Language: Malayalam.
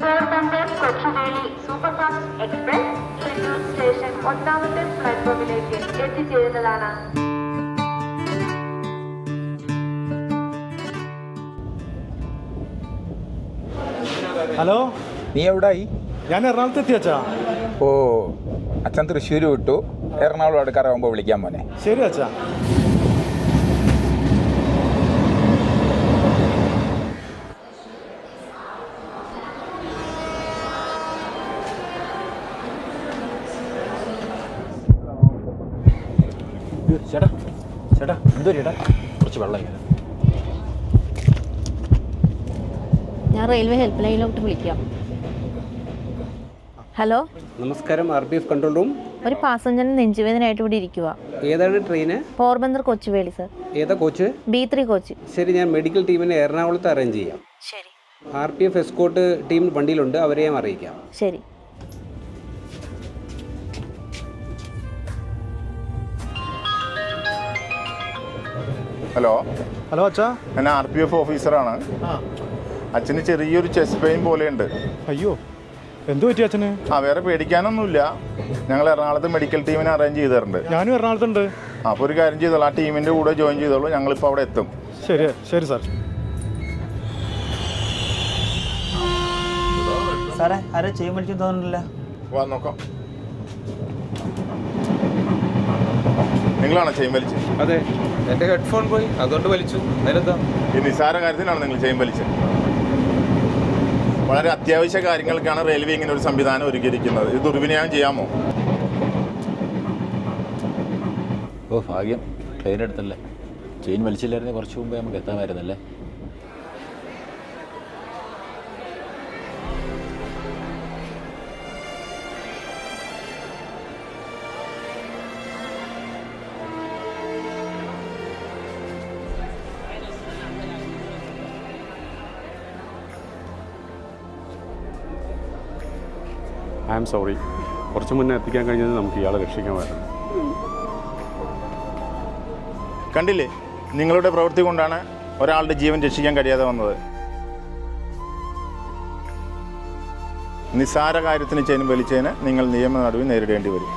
Porbandar Kochuveli superfast express schedule station 1ാമത്തെ പ്ലാറ്റ്ഫോമിലേക്ക് എത്തിച്ചേരുന്നതാണ്. ഹലോ, നീ എവിടായി? ഞാൻ എറണാകുളത്ത് എത്തി അച്ഛാ. ഓ, അച്ഛൻ തൃശ്ശൂർ വിട്ടു, എറണാകുളം അടുക്കാറാകുമ്പോൾ വിളിക്കാൻ മോനെ. ശരി അച്ഛാ. ചേട്ടാ ചേട്ടാ എന്തോ ചേട്ടാ, കുറച്ച് വെള്ളം. ഞാൻ റെയിൽവേ ഹെൽപ്പ് ലൈനിലോട്ട് വിളിക്കാം. ഹലോ, നമസ്കാരം. RPF control room. ഒരു പാസഞ്ചറിന് നെഞ്ചുവേദനയായിട്ട് ഇവിടെ ഇരിക്കുക. ഏതാണ് ട്രെയിന്? പോർബന്ദർ കൊച്ചുവേളി സർ. ഏതാ കോച്ച്? B3 coach. ശരി, ഞാൻ മെഡിക്കൽ ടീമിനെ എറണാകുളത്ത് അറേഞ്ച് ചെയ്യാം. ശരി. RPF എസ്കോർട്ട് ടീം വണ്ടിയിലുണ്ട്, അവരെ ഞാൻ അറിയിക്കാം. ശരി. ഹലോ ഹലോ അച്ഛാ, ഞാൻ RPF ഓഫീസറാണ്. അച്ഛന് ചെറിയൊരു ചെസ്റ്റ് പെയിൻ പോലെയുണ്ട്. അയ്യോ, എന്തു പറ്റി അച്ഛന്? വേറെ പേടിക്കാനൊന്നുമില്ല. ഞങ്ങൾ എറണാകുളത്ത് മെഡിക്കൽ ടീമിനെ അറേഞ്ച് ചെയ്തിട്ടുണ്ട്. ഞാനും എറണാകുളത്തുണ്ട്. അപ്പോൾ ഒരു കാര്യം ചെയ്തോളൂ, ആ ടീമിൻ്റെ കൂടെ ജോയിൻ ചെയ്തോളൂ. ഞങ്ങളിപ്പോൾ അവിടെ എത്തും. ശരി ശരി സാർ. സാറേ, ആരോ ചെയിൻ വലിച്ചു തോന്നുന്നില്ല. വാ നോക്കാം. നിങ്ങളാണോ ചെയിൻ വലിച്ചത്? അതെ, എൻ്റെ ഹെഡ്ഫോൺ പോയി, അതുകൊണ്ട് വലിച്ചു. നേരത്താ ഈ നിസ്സാര കാര്യത്തിനാണ് നിങ്ങൾ ചെയിൻ വലിച്ചത്? വളരെ അത്യാവശ്യ കാര്യങ്ങൾക്കാണ് റെയിൽവേ ഇങ്ങനെ ഒരു സംവിധാനം ഒരുക്കിയിരിക്കുന്നത്. ഇത് ദുർവിനിയോഗം ചെയ്യാമോ? ഓ ഭാഗ്യം, ട്രെയിൻ എടുത്തല്ലേ. ചെയിൻ വലിച്ചില്ലായിരുന്നേ കുറച്ച് മുമ്പേ നമുക്ക് എത്താമായിരുന്നല്ലേ. I am sorry. കുറച്ച് മുന്നേ എത്തിക്കാൻ കഴിഞ്ഞത് നമുക്ക് ഇയാളെ രക്ഷിക്കാമായിരുന്നു. കണ്ടില്ലേ, നിങ്ങളുടെ പ്രവൃത്തി കൊണ്ടാണ് ഒരാളുടെ ജീവൻ രക്ഷിക്കാൻ കഴിയാതെ വന്നത്. നിസ്സാര കാര്യത്തിന് ചെയിൻ വലിച്ചതിന് നിങ്ങൾ നിയമ നടപടി നേരിടേണ്ടി വരും.